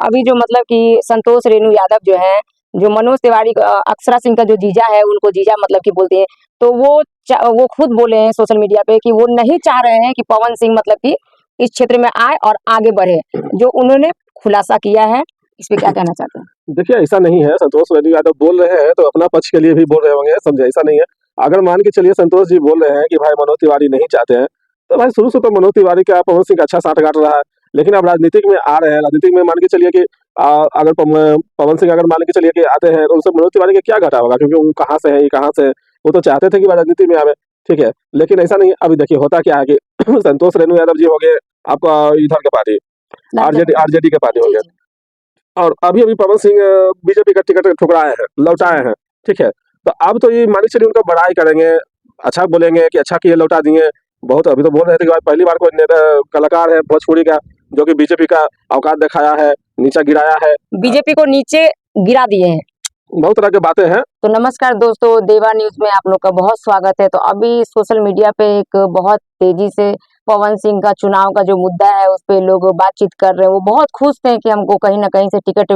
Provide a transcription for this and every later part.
अभी जो मतलब कि संतोष रेणु यादव जो है, जो मनोज तिवारी अक्षरा सिंह का जो जीजा है, उनको जीजा मतलब कि बोलते हैं, तो वो खुद बोले हैं सोशल मीडिया पे कि वो नहीं चाह रहे हैं कि पवन सिंह मतलब कि इस क्षेत्र में आए और आगे बढ़े, जो उन्होंने खुलासा किया है। इस पे क्या कहना चाहते हैं? देखिए, ऐसा नहीं है। संतोष रेणु यादव बोल रहे हैं तो अपना पक्ष के लिए भी बोल रहे होंगे, समझे? ऐसा नहीं है। अगर मान के चलिए संतोष जी बोल रहे हैं कि भाई मनोज तिवारी नहीं चाहते हैं, तो भाई शुरू से तो मनोज तिवारी का पवन सिंह का अच्छा साथ गांठ रहा है। लेकिन अब राजनीतिक में आ रहे हैं, राजनीतिक में मान के चलिए कि अगर पवन सिंह अगर मान के चलिए कि आते हैं, तो उनसे मनोज तिवारी का क्या घाटा होगा? क्योंकि वो कहाँ से है, ये कहाँ से है? वो तो चाहते थे कि वो राजनीति में आवे, ठीक है। लेकिन ऐसा नहीं है। अभी देखिए होता क्या है कि संतोष रेणु यादव जी हो गए आपका इधर के पार्टी, आरजेडी के पार्टी हो गए, और अभी पवन सिंह बीजेपी का टिकट ठुकराए हैं, लौटाए हैं, ठीक है। तो अब तो ये मान के चलिए उनका बड़ाई करेंगे, अच्छा बोलेंगे कि अच्छा किए लौटा दिए। बहुत अभी तो बोल रहे थे कि भाई पहली बार कोई नेता कलाकार है भोजपुरी का जो कि बीजेपी का औकात दिखाया है, नीचा गिराया है, बीजेपी को नीचे गिरा दिए हैं। बहुत तरह की बातें हैं। तो नमस्कार दोस्तों, देवा न्यूज में आप लोग का बहुत स्वागत है। तो अभी सोशल मीडिया पे एक बहुत तेजी से पवन सिंह का चुनाव का जो मुद्दा है उस पे लोग बातचीत कर रहे हैं। वो बहुत खुश थे कि हमको कहीं ना कहीं से टिकट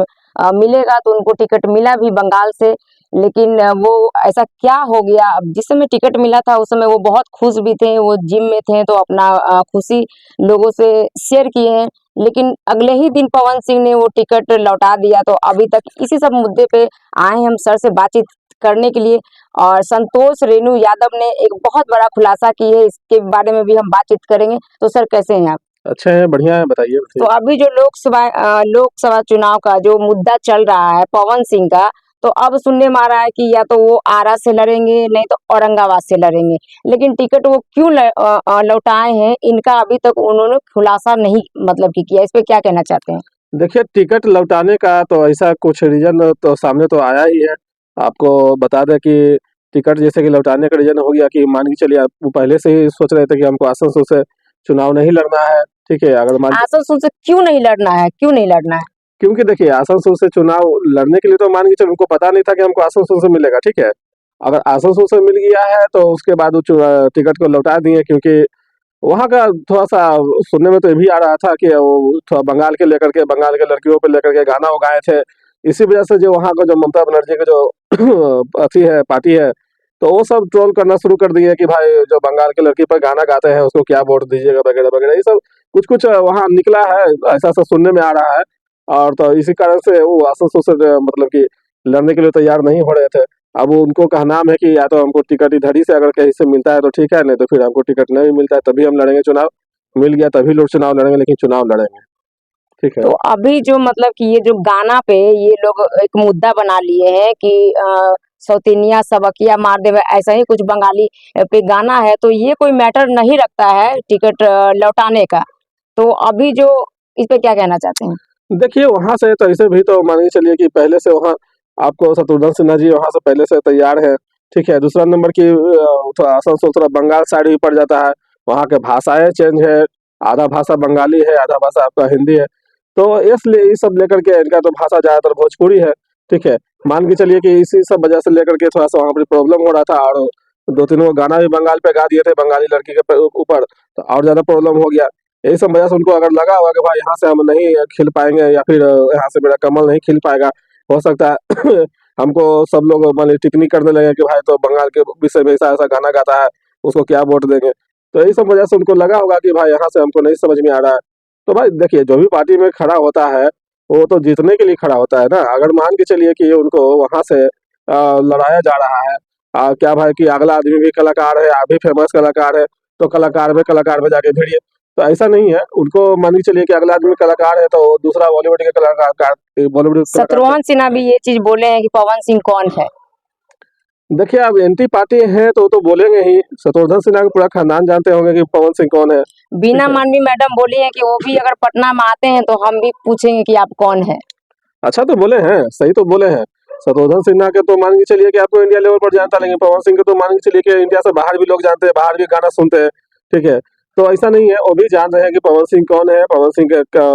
मिलेगा, तो उनको टिकट मिला भी बंगाल से। लेकिन वो ऐसा क्या हो गया, अब जिस समय टिकट मिला था उस समय वो बहुत खुश भी थे, वो जिम में थे, तो अपना खुशी लोगों से शेयर किए हैं। लेकिन अगले ही दिन पवन सिंह ने वो टिकट लौटा दिया। तो अभी तक इसी सब मुद्दे पे आए हम सर से बातचीत करने के लिए, और संतोष रेणु यादव ने एक बहुत बड़ा खुलासा की है, इसके बारे में भी हम बातचीत करेंगे। तो सर कैसे हैं आप? अच्छे हैं, बढ़िया है, बताइए। तो अभी जो लोकसभा चुनाव का जो मुद्दा चल रहा है पवन सिंह का, तो अब सुनने में आ रहा है कि या तो वो आरा से लड़ेंगे, नहीं तो औरंगाबाद से लड़ेंगे। लेकिन टिकट वो क्यों लौटाए हैं, इनका अभी तक उन्होंने खुलासा नहीं मतलब कि किया। इस पे क्या कहना चाहते हैं? देखिए, टिकट लौटाने का तो ऐसा कुछ रीजन तो सामने तो आया ही है। आपको बता दें कि टिकट जैसे कि लौटाने का रीजन हो गया कि मान के चलिए आप वो पहले से ही सोच रहे थे कि हमको आसनसोल से चुनाव नहीं लड़ना है, ठीक है। अगर मान आसनसोल से क्यों नहीं लड़ना है, क्यों नहीं लड़ना है? क्योंकि देखिए आसनसोल से चुनाव लड़ने के लिए तो मान के चलिए उनको पता नहीं था कि हमको आसनसोल से मिलेगा, ठीक है। अगर आसनसोल से मिल गया है तो उसके बाद वो टिकट को लौटा दिए, क्योंकि वहाँ का थोड़ा-सा सुनने में तो ये भी आ रहा था कि वो थोड़ा बंगाल के लेकर के, बंगाल के लड़कियों पे लेकर के गाना वो गाए थे। इसी वजह से जो वहाँ का जो ममता बनर्जी का जो अथी है, पार्टी है, तो वो सब ट्रोल करना शुरू कर दिए कि भाई जो बंगाल की लड़की पर गाना गाते हैं उसको क्या वोट दीजिएगा वगैरह-वगैरह। ये सब कुछ-कुछ वहाँ निकला है, ऐसा-ऐसा सुनने में आ रहा है। और तो इसी कारण से वो आसनसोल से मतलब कि लड़ने के लिए तैयार नहीं हो रहे थे। अब उनको कहना है कि या तो हमको टिकट इधर ही से अगर कहीं से मिलता है तो ठीक है, नहीं तो फिर हमको टिकट नहीं मिलता है तभी हम लड़ेंगे चुनाव। मिल गया तभी लोग चुनाव लड़ेंगे, लेकिन चुनाव लड़ेंगे, ठीक है। तो अभी जो मतलब कि ये जो गाना पे ये लोग एक मुद्दा बना लिए हैं कि सौतेनिया सबकिया मार देवे, ऐसा ही कुछ बंगाली पे गाना है। तो ये कोई मैटर नहीं रखता है टिकट लौटाने का। तो अभी जो इस पे क्या कहना चाहते हैं? देखिए वहाँ से तो ऐसे भी तो मान के चलिए कि पहले से वहाँ आपको शत्रुघ्न सिन्हा जी वहाँ से पहले से तैयार है, ठीक है। दूसरा नंबर की थोड़ा आसनसोल थोड़ा बंगाल साइड भी पड़ जाता है, वहाँ के भाषाएं चेंज है, आधा भाषा बंगाली है, आधा भाषा आपका हिंदी है। तो इसलिए ये सब लेकर के इनका तो भाषा ज़्यादातर भोजपुरी है, ठीक है। मान के चलिए कि इसी सब वजह से लेकर के थोड़ा-सा वहाँ पे प्रॉब्लम हो रहा था, और 2-3 वो गाना भी बंगाल पे गा दिए थे, बंगाली लड़की के ऊपर, तो और ज़्यादा प्रॉब्लम हो गया। यही सब वजह से उनको अगर लगा होगा कि भाई यहाँ से हम नहीं खिल पाएँगे, या फिर यहाँ से मेरा कमल नहीं खिल पाएगा, हो सकता है हमको सब लोग मान लीजिए टिप्पणी करने लगे कि भाई तो बंगाल के विषय में ऐसा-ऐसा गाना गाता है, उसको क्या वोट देंगे। तो यही सब वजह से उनको लगा होगा कि भाई यहाँ से हमको नहीं समझ में आ रहा है। तो भाई देखिए, जो भी पार्टी में खड़ा होता है, वो तो जीतने के लिए खड़ा होता है ना। अगर मान के चलिए कि उनको वहाँ से लड़ाया जा रहा है, क्या भाई कि अगला आदमी भी कलाकार है, आप भी फेमस कलाकार है, तो कलाकार में जाके भिड़िए। तो ऐसा नहीं है, उनको मान के चलिए कि अगला आदमी कलाकार है तो दूसरा बॉलीवुड के बॉलीवुड कलाकार। शत्रुघ्न सिन्हा भी ये चीज बोले हैं कि पवन सिंह कौन है। देखिए, अब एंटी पार्टी है तो वो तो बोलेंगे ही। शत्रुघ्न सिन्हा का पूरा खानदान जानते होंगे कि पवन सिंह कौन है। बीना मांडवी मैडम बोली है कि वो भी अगर पटना में आते हैं तो हम भी पूछेंगे कि आप कौन है। अच्छा तो बोले हैं, सही तो बोले हैं। शत्रुघ्न सिन्हा के तो मान के चलिए कि आपको इंडिया लेवल पर जानता, लेकिन पवन सिंह के तो मान के चलिए कि इंडिया से बाहर भी लोग जानते हैं, बाहर भी गाना सुनते हैं, ठीक है। तो ऐसा नहीं है, वो भी जान रहे हैं कि पवन सिंह कौन है। पवन सिंह का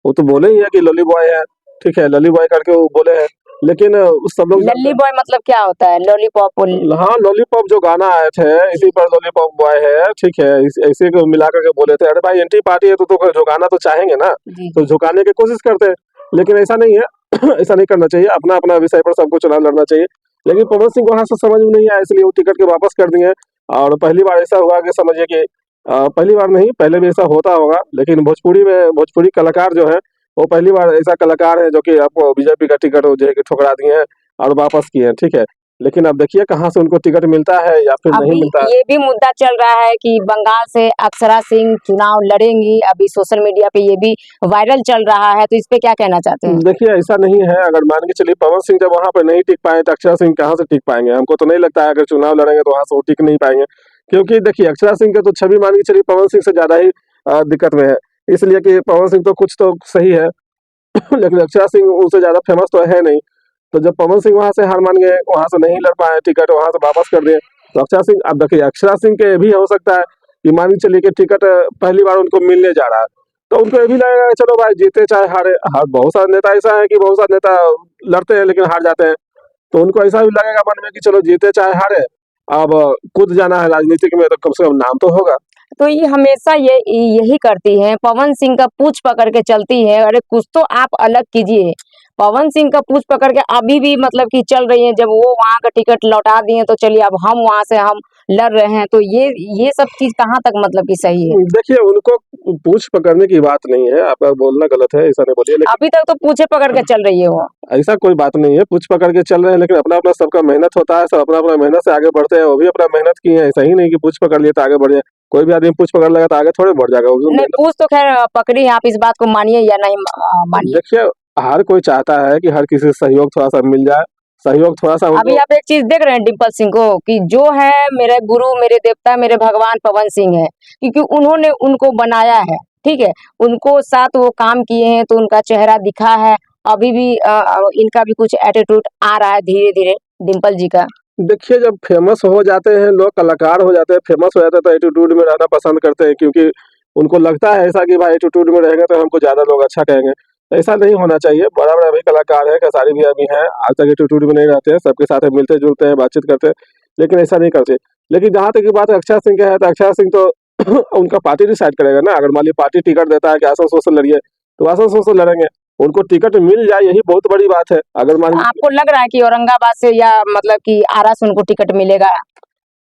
वो तो बोले ही है कि लॉली बॉय है, ठीक है, लॉली बॉय करके वो बोले हैं। लेकिन सब लोग लल्ली बॉय मतलब क्या होता है? लॉलीपॉप? हाँ, लॉलीपॉप जो गाना आए थे इसी पर लॉलीपॉप बॉय है, ठीक है। ऐसे को मिला करके बोले थे। अरे भाई एंटी पार्टी है तो झुकाना तो चाहेंगे ना, जी। तो झुकाने की कोशिश करते हैं। लेकिन ऐसा नहीं है ऐसा नहीं करना चाहिए, अपना अपना विषय पर सबको चुनाव लड़ना चाहिए। लेकिन पवन सिंह को वहां से समझ में नहीं आया, इसलिए वो टिकट के वापस कर दिए। और पहली बार ऐसा हुआ कि समझिए कि पहली बार नहीं, पहले भी ऐसा होता होगा, लेकिन भोजपुरी में भोजपुरी कलाकार जो है वो पहली बार ऐसा कलाकार है जो कि आपको बीजेपी का टिकट जो है कि ठुकरा दिए हैं और वापस किए हैं, ठीक है। लेकिन अब देखिए कहाँ से उनको टिकट मिलता है या फिर नहीं अभी मिलता है। ये भी मुद्दा चल रहा है कि बंगाल से अक्षरा सिंह चुनाव लड़ेंगी, अभी सोशल मीडिया पे ये भी वायरल चल रहा है, तो इस पे क्या कहना चाहते हैं? देखिए ऐसा नहीं है, अगर मान के चलिए पवन सिंह जब वहां पर नहीं टिक पाए तो अक्षरा सिंह कहाँ से टिक पाएंगे? हमको तो नहीं लगता है, अगर चुनाव लड़ेंगे तो वहां से वो टिक नहीं पाएंगे, क्योंकि देखिए अक्षरा सिंह का तो छवि मान के चलिए पवन सिंह से ज्यादा ही दिक्कत में है। इसलिए कि पवन सिंह तो कुछ तो सही है लेकिन अक्षरा सिंह उनसे ज्यादा फेमस तो है नहीं। तो जब पवन सिंह वहां से हार मान गए, वहां से नहीं लड़ पाए, टिकट वहां से वापस कर दिए, तो अक्षरा सिंह, अब देखिए अक्षरा सिंह के भी हो सकता है कि मान के चलिए कि टिकट पहली बार उनको मिलने जा रहा है, तो उनको ये भी लगेगा कि चलो भाई जीते चाहे हारे। हार बहुत सारे नेता ऐसा है कि बहुत सारे नेता लड़ते हैं लेकिन हार जाते हैं, तो उनको ऐसा भी लगेगा मन में कि चलो जीते चाहे हारे, अब कूद जाना है राजनीतिक में तो कम से कम नाम तो होगा। तो ये हमेशा यही करती हैं, पवन सिंह का पूंछ पकड़ के चलती है। अरे कुछ तो आप अलग कीजिए। पवन सिंह का पूंछ पकड़ के अभी भी मतलब कि चल रही है, जब वो वहां का टिकट लौटा दिए तो चलिए अब हम वहां से हम लड़ रहे हैं, तो ये सब चीज कहाँ तक मतलब कि सही है? देखिए उनको पूछ पकड़ने की बात नहीं है, आपका बोलना गलत है, ऐसा नहीं बोलिए, लेकिन अभी तक तो पूछे पकड़ के चल रही है वो। ऐसा कोई बात नहीं है, पूछ पकड़ के चल रहे हैं, लेकिन अपना अपना सबका मेहनत होता है, सब अपना अपना मेहनत से आगे बढ़ते हैं। वो भी अपना मेहनत किए हैं, ऐसा ही नहीं कि पूछ पकड़ लिए तो आगे बढ़ जाए। कोई भी आदमी पूछ पकड़ लेगा तो आगे थोड़े बढ़ जाएगा, वो भी नहीं, मेहनत। पूछ तो खैर पकड़ी है, आप इस बात को मानिए या नहीं मानिए। देखिए हर कोई चाहता है कि हर किसी से सहयोग थोड़ा सा मिल जाए, सहयोग थोड़ा सा अभी उनको। आप एक चीज देख रहे हैं डिम्पल सिंह को, कि जो है मेरे गुरु, मेरे देवता, मेरे भगवान पवन सिंह है, क्योंकि उन्होंने उनको बनाया है, ठीक है। उनको साथ वो काम किए हैं तो उनका चेहरा दिखा है। अभी भी इनका भी कुछ एटीट्यूड आ रहा है धीरे धीरे, डिम्पल जी का। देखिए जब फेमस हो जाते हैं लोग, कलाकार हो जाते हैं, फेमस हो जाते हैं, तो एटीट्यूड में रहना पसंद करते हैं, क्योंकि उनको लगता है ऐसा कि भाई एटीट्यूड में रहेंगे तो हमको ज्यादा लोग अच्छा कहेंगे। ऐसा नहीं होना चाहिए। बड़ा बड़ा भी कलाकार है, खेसारी भैया भी हैं, आज तक एटीट्यूड में नहीं रहते हैं, सबके साथ मिलते जुलते हैं, बातचीत करते हैं, लेकिन ऐसा नहीं करते। लेकिन जहाँ तक की बात अक्षय सिंह का है, तो अक्षय सिंह तो उनका पार्टी डिसाइड करेगा ना। अगर मान ली पार्टी टिकट देता है कि आसनसोल से लड़िए, तो आसनसोल से लड़ेंगे, उनको टिकट मिल जाए यही बहुत बड़ी बात है। अगर मान आपको लग रहा है कि औरंगाबाद से या मतलब कि आरा से उनको टिकट मिलेगा?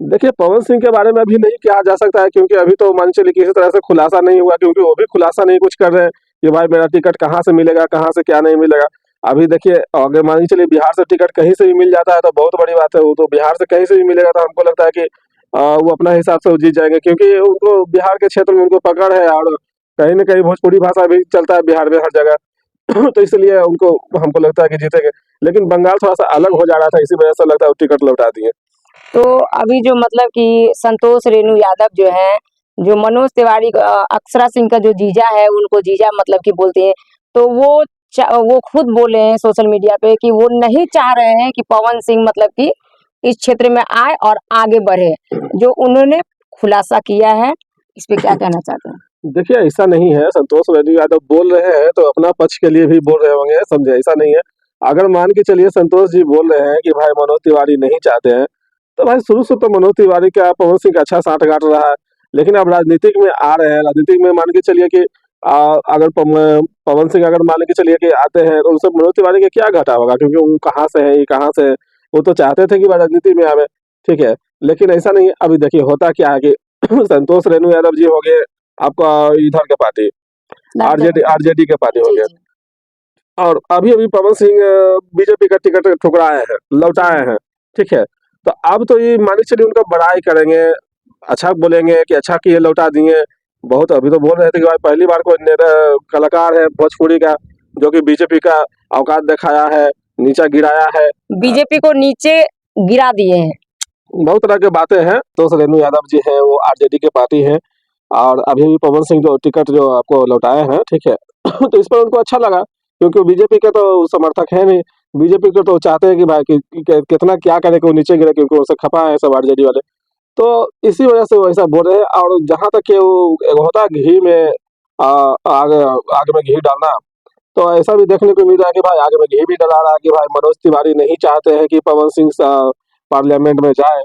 देखिए पवन सिंह के बारे में अभी नहीं कहा जा सकता है, क्योंकि अभी तो मान चलिए किसी तरह से खुलासा नहीं हुआ, क्योंकि वो भी खुलासा नहीं कुछ कर रहे हैं कि भाई मेरा टिकट कहाँ से मिलेगा, कहाँ से क्या नहीं मिलेगा। अभी देखिए अगर मान के चलिए बिहार से टिकट कहीं से भी मिल जाता है तो बहुत बड़ी बात है। वो तो बिहार से कहीं से भी मिलेगा तो हमको लगता है कि वो अपना हिसाब से वो जीत जाएंगे, क्योंकि उनको बिहार के क्षेत्र में उनको पकड़ है, और कहीं ना कहीं भोजपुरी भाषा भी चलता है बिहार में हर जगह तो इसलिए उनको, हमको लगता है कि जीतेंगे। लेकिन बंगाल थोड़ा सा अलग हो जा रहा था, इसी वजह से लगता है वो टिकट लौटा दिए। तो अभी जो मतलब कि संतोष रेणु यादव जो है, जो मनोज तिवारी अक्षरा सिंह का जो जीजा है, उनको जीजा मतलब कि बोलते हैं, तो वो खुद बोले हैं सोशल मीडिया पे कि वो नहीं चाह रहे हैं कि पवन सिंह मतलब कि इस क्षेत्र में आए और आगे बढ़े, जो उन्होंने खुलासा किया है। इस पे क्या कहना चाहते हैं? देखिए ऐसा नहीं है, संतोष रेड्डी यादव बोल रहे हैं तो अपना पक्ष के लिए भी बोल रहे होंगे, समझे, ऐसा नहीं है। अगर मान के चलिए संतोष जी बोल रहे हैं कि भाई मनोज तिवारी नहीं चाहते हैं, तो भाई शुरू से तो मनोज तिवारी का पवन सिंह का अच्छा साठगांठ रहा है। लेकिन अब राजनीतिक में आ रहे हैं, राजनीतिक में मान के चलिए कि अगर पवन सिंह अगर मान के चलिए कि आते हैं तो उनसे मनोज तिवारी का क्या घाटा होगा, क्योंकि वो कहाँ से है, ये कहाँ से है। वो तो चाहते थे कि भाई राजनीति में आवे, ठीक है, लेकिन ऐसा नहीं है। अभी देखिए होता क्या है कि संतोष रेणु यादव जी हो गए आपका इधर के पार्टी, आरजेडी आरजेडी के पार्टी हो जी गया, जी। और अभी अभी पवन सिंह बीजेपी का टिकट ठुकराए हैं, लौटाए हैं, ठीक है। तो अब तो ये मान के चलिए उनका बड़ाई करेंगे, अच्छा बोलेंगे कि अच्छा किए लौटा दिए। बहुत अभी तो बोल रहे थे कि भाई पहली बार कोई कलाकार है भोजपुरी का जो कि बीजेपी का औकात दिखाया है, नीचा गिराया है। बीजेपी को नीचे गिरा दिए हैं। बहुत तरह के बातें हैं। तो रेणु यादव जी हैं वो आरजेडी के पार्टी हैं, और अभी भी पवन सिंह जो टिकट जो आपको लौटाए हैं, ठीक है तो इस पर उनको अच्छा लगा, क्योंकि बीजेपी के तो समर्थक है नहीं। बीजेपी को तो चाहते हैं कि भाई कितना क्या करे कि वो नीचे गिरे, क्योंकि उनसे खपा है सब आरजेडी वाले। तो इसी वजह से वो ऐसा बोल रहे हैं। और जहां तक कि वो एक होता है घी में आग आग में घी डालना, तो ऐसा भी देखने को मिल रहा है कि भाई आग में घी भी डला रहा है कि भाई मनोज तिवारी नहीं चाहते हैं कि पवन सिंह पार्लियामेंट में जाए,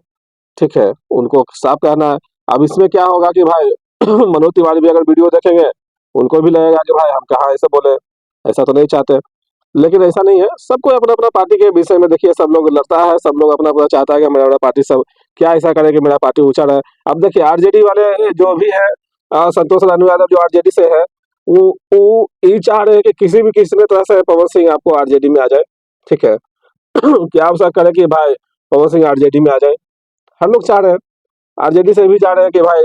ठीक है, उनको साफ कहना है। अब इसमें क्या होगा कि भाई मनोज तिवारी भी अगर वीडियो देखेंगे, उनको भी लगेगा कि भाई हम कहाँ ऐसे बोले। ऐसा तो नहीं चाहते। लेकिन ऐसा नहीं है, सबको अपना अपना पार्टी के विषय में देखिए सब लोग लड़ता है, सब लोग अपना अपना चाहता है कि मेरा पार्टी सब क्या ऐसा करे कि मेरा पार्टी ऊंचा रहे। अब देखिए आरजेडी वाले जो भी है, संतोष लालू यादव जो आरजेडी से है, वो ये चाह रहे हैं कि किसी भी तरह से पवन सिंह आपको आरजेडी में आ जाए। ठीक है। क्या आप ऐसा करे कि भाई पवन सिंह आरजेडी में आ जाए, हम लोग चाह रहे हैं। आरजेडी से भी चाह रहे हैं कि भाई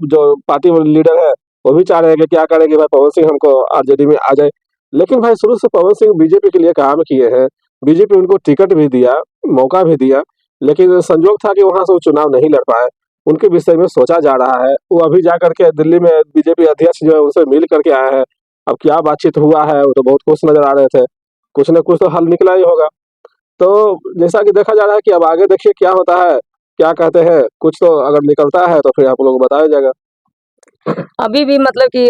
जो पार्टी लीडर है वो भी चाह रहे हैं कि क्या करें कि भाई पवन सिंह हमको आरजेडी में आ जाए। लेकिन भाई शुरू से पवन सिंह बीजेपी के लिए काम किए हैं, बीजेपी उनको टिकट भी दिया, मौका भी दिया, लेकिन संजोग था कि वहां से वो चुनाव नहीं लड़ पाए। उनके विषय में सोचा जा रहा है, वो अभी जा करके दिल्ली में बीजेपी अध्यक्ष जो है उनसे मिल करके आए हैं। अब क्या बातचीत हुआ है वो तो बहुत खुश नजर आ रहे थे, कुछ न कुछ तो हल निकला ही होगा। तो जैसा कि देखा जा रहा है कि अब आगे देखिए क्या होता है, क्या कहते हैं, कुछ तो अगर निकलता है तो फिर आप लोगों को बताया जाएगा। अभी भी मतलब कि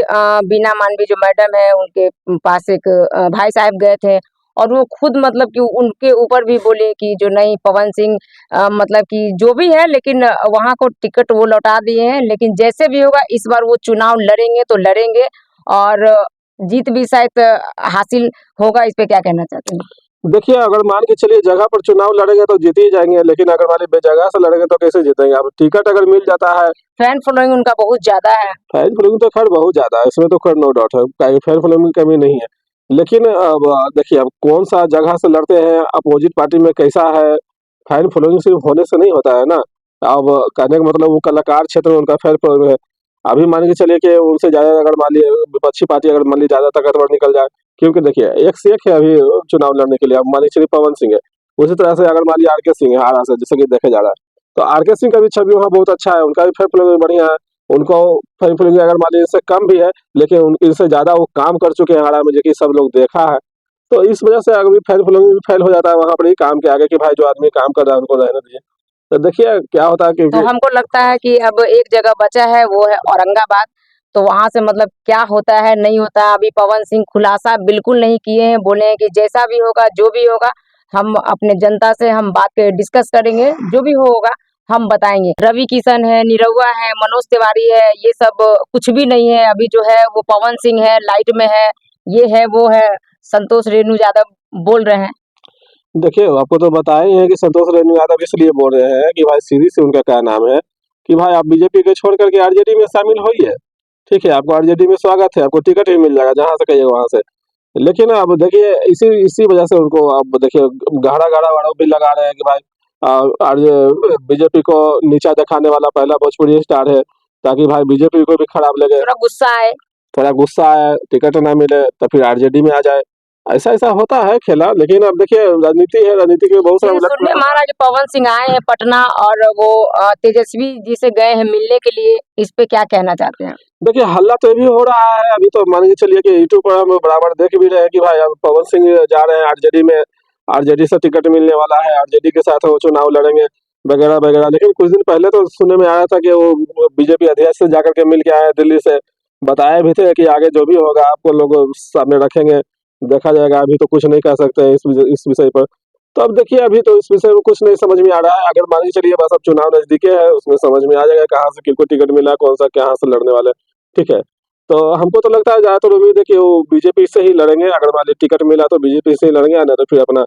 बीना मानवी जो मैडम है उनके पास एक भाई साहब गए थे और वो खुद मतलब कि उनके ऊपर भी बोले कि जो नहीं पवन सिंह मतलब कि जो भी है लेकिन वहां को टिकट वो लौटा दिए हैं, लेकिन जैसे भी होगा इस बार वो चुनाव लड़ेंगे तो लड़ेंगे और जीत भी शायद हासिल होगा। इस पे क्या कहना चाहते हैं? देखिए अगर मान के चलिए जगह पर चुनाव लड़ेंगे तो जीत ही जाएंगे, लेकिन अगर मान लीजिए बेजगह से लड़ेंगे तो कैसे जीतेंगे। अब टिकट अगर मिल जाता है, फैन फॉलोइंग उनका बहुत ज्यादा है। फैन फॉलोइंग तो खैर बहुत ज्यादा है, इसमें तो खैर नो डाउट है, फैन फॉलोइंग की कमी नहीं है। लेकिन अब देखिए अब कौन सा जगह से लड़ते हैं, अपोजिट पार्टी में कैसा है, फैन फॉलोइंग सिर्फ होने से नहीं होता है ना। अब कहने का मतलब वो कलाकार क्षेत्र में उनका फैन फॉलोइंग है। अभी मान के चलिए कि उनसे ज्यादा अगर मान लीजिए विपक्षी पार्टी अगर मान लीजिए ज्यादा ताकतवर निकल जाए, क्योंकि देखिए एक से एक है अभी चुनाव लड़ने के लिए। अब मान लीजिए चलिए पवन सिंह है, उसी तरह से अगर मान लीजिए आरके सिंह है हारा से, जैसे कि देखा जा रहा है, तो आरके सिंह का भी छवि वहाँ बहुत अच्छा है, उनका भी फैन फॉलोइंग बढ़िया है। उनको फैन फॉलोइंग अगर मान लीजिए इससे कम भी है, लेकिन इनसे ज्यादा वो काम कर चुके हैं हारा में, जो कि सब लोग देखा है। तो इस वजह से अगर भी फैन फॉलोइंग भी फैल हो जाता है वहां पर ही काम के आगे कि भाई जो आदमी काम कर रहा है उनको रहने दीजिए। तो देखिए क्या होता है, तो क्योंकि हमको लगता है कि अब एक जगह बचा है वो है औरंगाबाद। तो वहां से मतलब क्या होता है नहीं होता है, अभी पवन सिंह खुलासा बिल्कुल नहीं किए हैं, बोले हैं कि जैसा भी होगा जो भी होगा हम अपने जनता से हम बात डिस्कस करेंगे, जो भी होगा हम बताएंगे। रवि किशन है, निरहुआ है, मनोज तिवारी है, ये सब कुछ भी नहीं है। अभी जो है वो पवन सिंह है, लाइट में है, ये है वो है, संतोष रेणु यादव बोल रहे हैं। देखिए आपको तो बताया ही है कि संतोष रेणु यादव इसलिए बोल रहे हैं कि भाई सीधी से उनका क्या नाम है कि भाई आप बीजेपी को छोड़ करके आरजेडी में शामिल होइए। ठीक है, आपको आरजेडी में स्वागत है, आपको टिकट भी मिल जाएगा जहां से कहिएगा वहां से। लेकिन अब देखिए इसी इसी वजह से उनको अब देखिए गाढ़ा गाढ़ा वाड़ा भी लगा रहे हैं कि भाई आरजे बीजेपी को नीचा दिखाने वाला पहला भोजपुरी स्टार है, ताकि भाई बीजेपी को भी खराब लगे, थोड़ा गुस्सा है। थोड़ा गुस्सा आए, टिकट ना मिले तो फिर आरजेडी में आ जाए। ऐसा ऐसा होता है खेला, लेकिन अब देखिए राजनीति है, राजनीति के बहुत सारा जी, उलट सुनने पलट में आ रहा है कि पवन सिंह आए हैं पटना और वो तेजस्वी जी से गए हैं मिलने के लिए। इस पे क्या कहना चाहते हैं? देखिए हल्ला तो ये भी हो रहा है, अभी तो मान के चलिए कि यूट्यूब पर हम बराबर देख भी रहे हैं कि भाई अब पवन सिंह जा रहे हैं आरजेडी में, आरजेडी से टिकट मिलने वाला है, आरजेडी के साथ वो चुनाव लड़ेंगे वगैरह वगैरह। लेकिन कुछ दिन पहले तो सुनने में आया था कि वो बीजेपी अध्यक्ष से जाकर के मिल के आए हैं दिल्ली से, बताए भी थे कि आगे जो भी होगा आपको लोग सामने रखेंगे, देखा जाएगा। अभी तो कुछ नहीं कह सकते हैं इस विषय पर। तो अब देखिए अभी तो इस विषय में कुछ नहीं समझ में आ रहा है। अगर मान के चलिए बस अब चुनाव नजदीके है, उसमें समझ में आ जाएगा कहाँ से किनको टिकट मिला, कौन सा कहाँ से लड़ने वाले हैं। ठीक है, तो हमको तो लगता है ज्यादातर उम्मीद है कि वो बीजेपी से ही लड़ेंगे। अगर मान लीजिए टिकट मिला तो बीजेपी से ही लड़ेंगे, नहीं तो फिर अपना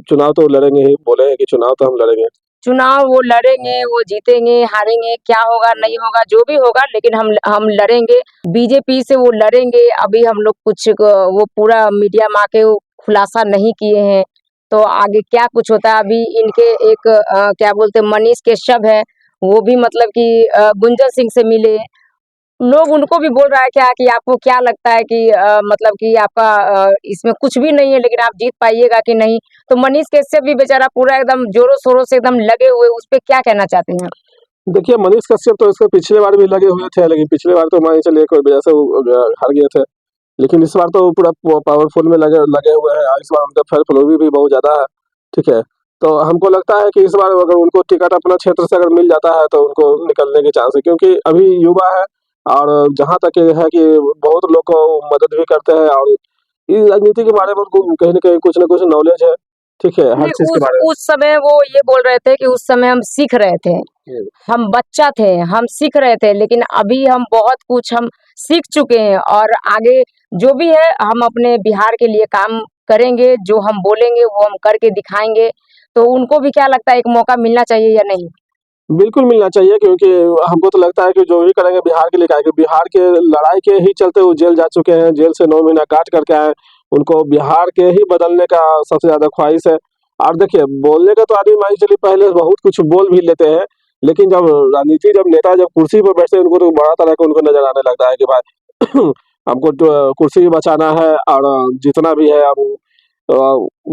चुनाव तो लड़ेंगे ही, बोले हैं कि चुनाव तो हम लड़ेंगे। चुनाव वो लड़ेंगे, वो जीतेंगे, हारेंगे, क्या होगा नहीं होगा जो भी होगा, लेकिन हम लड़ेंगे। बीजेपी से वो लड़ेंगे। अभी हम लोग कुछ वो पूरा मीडिया में आके वो खुलासा नहीं किए हैं, तो आगे क्या कुछ होता है। अभी इनके एक क्या बोलते हैं मनीष कश्यप है, वो भी मतलब कि गुंजन सिंह से मिले। लोग उनको भी बोल रहा है क्या कि आपको क्या लगता है कि मतलब कि आपका इसमें कुछ भी नहीं है, लेकिन आप जीत पाइएगा कि नहीं। तो मनीष कश्यप भी बेचारा पूरा एकदम जोरों शोरों से एकदम लगे हुए, उस पे क्या कहना चाहते हैं आप? देखिए मनीष कश्यप तो इसके पिछले बार भी लगे हुए थे, लेकिन पिछले बार तो मान के चलिए कोई वजह से वो हार गए थे। लेकिन इस बार तो वो पूरा पावरफुल में लगे लगे हुए हैं, और इस बार उनका फैन फॉलोइंग भी बहुत ज्यादा है। ठीक है, तो हमको लगता है कि इस बार अगर उनको टिकट अपना क्षेत्र से अगर मिल जाता है तो उनको निकलने के चांस है, क्योंकि अभी युवा है। और जहाँ तक ये है कि बहुत लोग को मदद भी करते हैं, और इस राजनीति के बारे में उनको कहीं ना कुछ नॉलेज है। ठीक है, हर नहीं, चीज के बारे उस समय वो ये बोल रहे थे कि उस समय हम सीख रहे थे, में। हम बच्चा थे, हम सीख रहे थे, लेकिन अभी हम बहुत कुछ हम सीख चुके हैं और आगे जो भी है हम अपने बिहार के लिए काम करेंगे, जो हम बोलेंगे वो हम करके दिखाएंगे। तो उनको भी क्या लगता है, एक मौका मिलना चाहिए या नहीं? बिल्कुल मिलना चाहिए, क्योंकि हमको तो लगता है कि जो भी करेंगे बिहार के लिए करेंगे। बिहार के लड़ाई के ही चलते वो जेल जा चुके हैं, जेल से 9 महीना काट करके आए। उनको बिहार के ही बदलने का सबसे ज़्यादा ख्वाहिश है। और देखिए, बोलने का तो आदमी मान के चलिए पहले बहुत कुछ बोल भी लेते हैं, लेकिन जब राजनीति, जब नेता जब कुर्सी पर बैठते हैं, उनको तो बड़ा तरह का उनको नज़र आने लगता है कि भाई हमको तो कुर्सी बचाना है, और जितना भी है अब अ,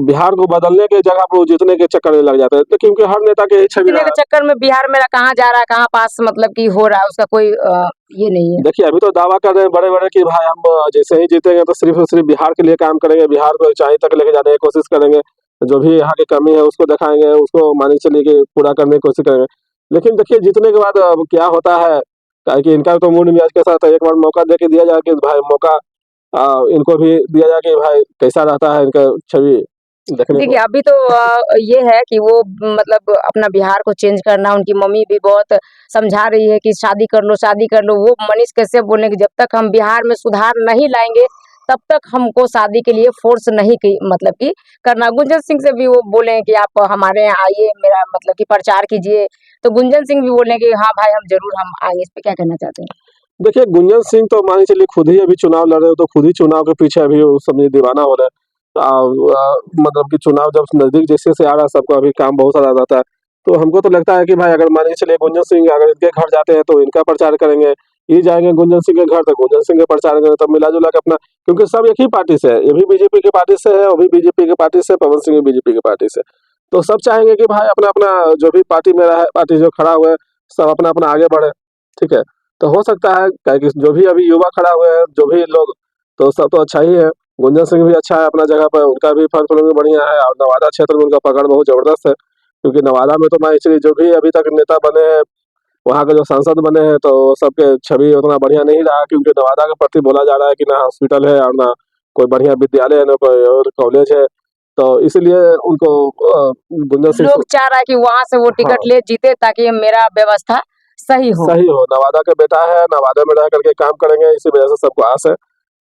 बिहार को बदलने के जगह पर वो जीतने के चक्कर में लग जाते हैं। तो क्योंकि हर नेता के ही छवि जीतने के चक्कर में बिहार मेरा कहाँ जा रहा है, कहाँ पास मतलब कि हो रहा है, उसका कोई ये नहीं है। देखिए, अभी तो दावा कर रहे हैं बड़े-बड़े कि भाई हम जैसे ही जीतेंगे तो सिर्फ़ और सिर्फ़ बिहार के लिए काम करेंगे, बिहार को ऊँचाई तक लेके जाने की कोशिश करेंगे। जो भी यहाँ की कमी है उसको दिखाएँगे, उसको मान के चलिए कि पूरा करने की कोशिश करेंगे। लेकिन देखिए, जीतने के बाद अब क्या होता है, काहे कि इनका तो मूड मिजाज कैसा रहता है, एक बार मौका दे के दिया जाए कि भाई मौका इनको भी दिया जाए कि भाई कैसा रहता है इनका छवि देखने देखिए, को। अभी तो ये है कि वो मतलब अपना बिहार को चेंज करना, उनकी मम्मी भी बहुत समझा रही है कि शादी कर लो, शादी कर लो। वो मनीष कश्यप बोले कि जब तक हम बिहार में सुधार नहीं लाएँगे, तब तक हमको शादी के लिए फ़ोर्स नहीं की मतलब कि करना। गुंजन सिंह से भी वो बोले हैं कि आप हमारे यहाँ आइए, मेरा मतलब कि प्रचार कीजिए। तो गुंजन सिंह भी बोले हैं कि हाँ भाई, हम ज़रूर हम आएँगे। इस पे क्या कहना चाहते हैं? देखिए, गुंजन सिंह तो मान के चलिए खुद ही अभी चुनाव लड़ रहे हो, तो खुद ही चुनाव के पीछे अभी वो सब ये दीवाना हो रहे हैं। मतलब कि चुनाव जब नज़दीक जैसे-जैसे आ रहा है, सबका अभी काम बहुत सारा रहता है। तो हमको तो लगता है कि भाई अगर मान के चलिए गुंजन सिंह अगर इनके घर जाते हैं तो इनका प्रचार करेंगे, ये जाएँगे गुंजन सिंह के घर तो गुंजन सिंह का प्रचार करेंगे, तब मिला-जुला के अपना, क्योंकि सब एक ही पार्टी से है। ये भी बीजेपी की पार्टी से है, वो भी बीजेपी की पार्टी से, पवन सिंह भी बीजेपी की पार्टी से। तो सब चाहेंगे कि भाई अपना-अपना जो भी पार्टी में रहा है, पार्टी जो खड़ा हुआ है, सब अपना-अपना आगे बढ़े, ठीक है? तो हो सकता है क्या कि जो भी अभी युवा खड़ा हुए हैं, जो भी लोग, तो सब तो अच्छा ही है। गुंजन सिंह भी अच्छा है अपना जगह पर, उनका भी फन फॉलोइंग बढ़िया है, और नवादा क्षेत्र में उनका पकड़ बहुत ज़बरदस्त है। क्योंकि नवादा में तो मान के चलिए जो भी अभी तक नेता बने हैं, वहाँ के जो सांसद बने हैं, तो सबके छवि उतना बढ़िया नहीं रहा, क्योंकि नवादा के प्रति बोला जा रहा है कि ना हॉस्पिटल है और ना कोई बढ़िया विद्यालय है, ना कोई और कॉलेज है। तो इसीलिए उनको गुंजन सिंह लोग चाह रहा है कि वहाँ से वो हाँ, टिकट ले जीते ताकि मेरा व्यवस्था सही हो। सही हो। नवादा का बेटा है, नवादा में रह करके काम करेंगे, इसी वजह से सबको आस है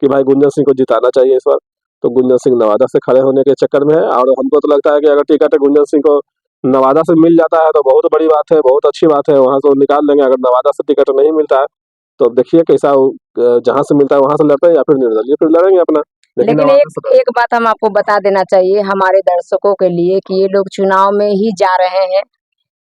कि भाई गुंजन सिंह को जिताना चाहिए इस बार। तो गुंजन सिंह नवादा से खड़े होने के चक्कर में है, और हमको तो लगता है कि अगर टिकट गुंजन सिंह को नवादा से मिल जाता है तो बहुत बड़ी बात है, बहुत अच्छी बात है, वहाँ से वो निकाल लेंगे। अगर नवादा से टिकट नहीं मिलता है, तो अब देखिए कैसा जहाँ से मिलता है वहाँ से लड़ते हैं, या फिर निर्दलीय फिर लड़ेंगे अपना। लेकिन लेकिन नवादा से एक बात हम आपको बता देना चाहिए हमारे दर्शकों के लिए कि ये लोग चुनाव में ही जा रहे हैं।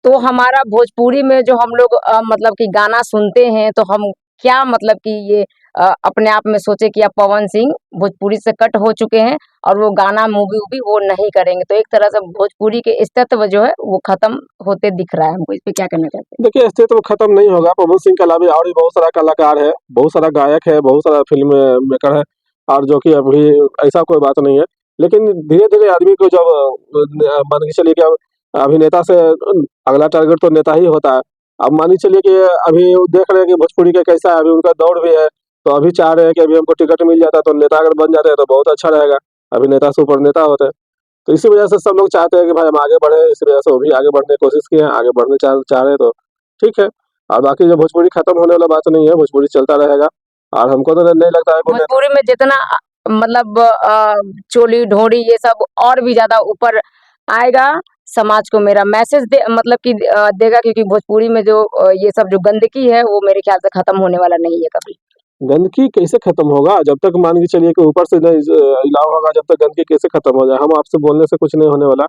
तो हमारा भोजपुरी में जो हम लोग मतलब कि गाना सुनते हैं, तो हम क्या मतलब कि ये अपने आप में सोचे कि अब पवन सिंह भोजपुरी से कट हो चुके हैं और वो गाना मूवी-वूवी वो नहीं करेंगे। तो एक तरह से भोजपुरी के अस्तित्व जो है वो खत्म होते दिख रहा है हमको। इस पे क्या कहना चाहते हैं? देखिए, अस्तित्व खत्म नहीं होगा। पवन सिंह के अलावा और भी बहुत सारा कलाकार है, बहुत सारा गायक है, बहुत सारा फ़िल्म मेकर है, और जो कि अभी ऐसा कोई बात नहीं है। लेकिन धीरे-धीरे आदमी को जब मान के चलिए कि अब अभिनेता से अगला टारगेट तो नेता ही होता है। अब मान के चलिए कि अभी वो देख रहे हैं कि भोजपुरी का कैसा है, अभी उनका दौर भी है, तो अभी चाह रहे हैं कि अभी हमको टिकट मिल जाता तो नेता अगर बन जाते हैं तो बहुत अच्छा रहेगा। अभिनेता से ऊपर नेता होते। तो इसी वजह से सब लोग चाहते हैं कि भाई हम आगे बढ़े, इसी वजह से वो भी आगे बढ़ने की कोशिश किए हैं, आगे बढ़ने चाह चाह रहे हैं, तो ठीक है। और बाकी जो भोजपुरी खत्म होने वाला बात नहीं है, भोजपुरी चलता रहेगा, और हमको तो नहीं लगता है कोई नेता। भोजपुरी में जितना मतलब चोली ढोरी ये सब और भी ज़्यादा ऊपर आएगा, समाज को मेरा मैसेज दे मतलब कि देगा, क्योंकि भोजपुरी में जो ये सब जो गंदगी है वो मेरे ख्याल से खत्म होने वाला नहीं है कभी। गंदगी कैसे खत्म होगा, जब तक मान के चलिए कि ऊपर से नहीं इलाव होगा, जब तक गंदगी कैसे खत्म हो जाए। हम आपसे बोलने से कुछ नहीं होने वाला,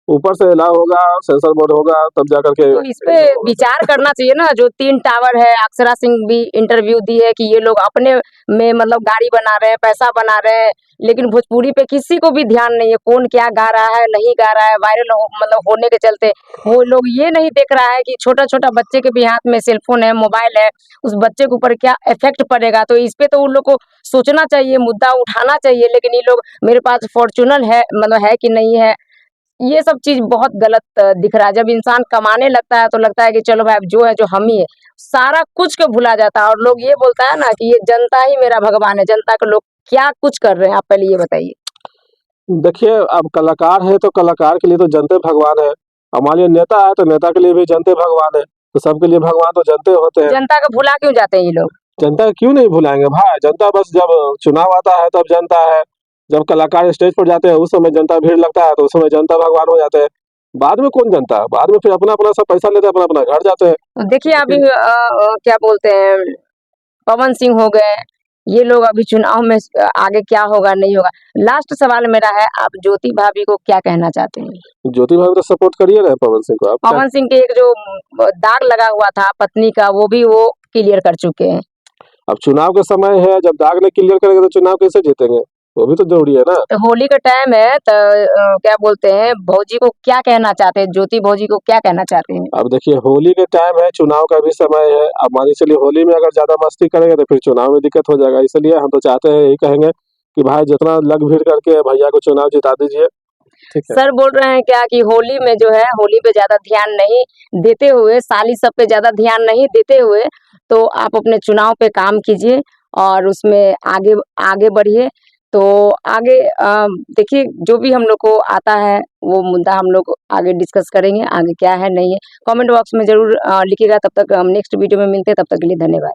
ऊपर से इलाव होगा, सेंसर बोर्ड होगा, तब जा करके तो इस पे ये सब होगा। विचार करना चाहिए ना, जो 3 टावर है, अक्षरा सिंह भी इंटरव्यू दी है कि ये लोग अपने में मतलब गाड़ी बना रहे हैं, पैसा बना रहे हैं, लेकिन भोजपुरी पे किसी को भी ध्यान नहीं है, कौन क्या गा रहा है, नहीं गा रहा है, वायरल हो मतलब होने के चलते वो लोग ये नहीं देख रहा है कि छोटा-छोटा बच्चे के भी हाथ में सेल फोन है, मोबाइल है, उस बच्चे के ऊपर क्या इफेक्ट पड़ेगा। तो इस पे तो उन लोग को सोचना चाहिए, मुद्दा उठाना चाहिए, लेकिन ये लोग मेरे पास फॉर्च्यूनर है मतलब है कि नहीं है, ये सब चीज़ बहुत गलत दिख रहा है। जब इंसान कमाने लगता है तो लगता है कि चलो भाई अब जो है जो हम ही है। सारा कुछ को भुला जाता है और लोग ये बोलता है ना कि ये जनता ही मेरा भगवान है। जनता के लोग क्या कुछ कर रहे हैं, आप पहले ये बताइए? देखिए, अब कलाकार है तो कलाकार के लिए तो जनता भगवान है, और मान लीजिए नेता है तो नेता के लिए भी जनता भगवान है, तो सबके लिए भगवान तो जनता होते हैं। जनता को भुला क्यों जाते हैं ये लोग? जनता क्यों नहीं भुलाएंगे भाई। जनता बस जब चुनाव आता है तब जनता है, जब कलाकार स्टेज पर जाते हैं उस समय जनता भीड़ लगता है तो उस समय जनता भगवान हो जाते हैं। बाद में कौन जनता, बाद में फिर अपना अपना सब पैसा लेते हैं, अपना अपना घर जाते हैं। देखिए अभी क्या बोलते हैं, पवन सिंह हो गए, ये लोग अभी चुनाव में आगे क्या होगा नहीं होगा। लास्ट सवाल मेरा है, आप ज्योति भाभी को क्या कहना चाहते हैं? ज्योति भाई तो सपोर्ट करिए ना पवन सिंह को। आप क्या, पवन सिंह के एक जो दाग लगा हुआ था पत्नी का, वो भी वो क्लियर कर चुके हैं। अब चुनाव का समय है, जब दाग नहीं क्लियर करेंगे तो चुनाव कैसे जीतेंगे, वो भी तो जरूरी है ना। तो होली का टाइम है तो क्या बोलते हैं, भौजी को क्या कहना चाहते हैं, ज्योति भौजी को क्या कहना चाहते हैं? अब देखिए होली के टाइम है, चुनाव का भी समय है। अब मान के चलिए होली में अगर ज्यादा मस्ती करेंगे तो फिर चुनाव में दिक्कत हो जाएगा। इसलिए हम तो चाहते हैं, यही कहेंगे कि भाई जितना लग भीड़ करके भैया को चुनाव जिता दीजिए। ठीक है। सर बोल रहे हैं क्या कि होली में जो है, होली पे ज्यादा ध्यान नहीं देते हुए, साली सब पे ज्यादा ध्यान नहीं देते हुए, तो आप अपने चुनाव पे काम कीजिए और उसमें आगे आगे बढ़िए। तो आगे देखिए जो भी हम लोग को आता है वो मुद्दा हम लोग आगे डिस्कस करेंगे, आगे क्या है नहीं है कमेंट बॉक्स में जरूर लिखिएगा। तब तक हम नेक्स्ट वीडियो में मिलते हैं, तब तक के लिए धन्यवाद।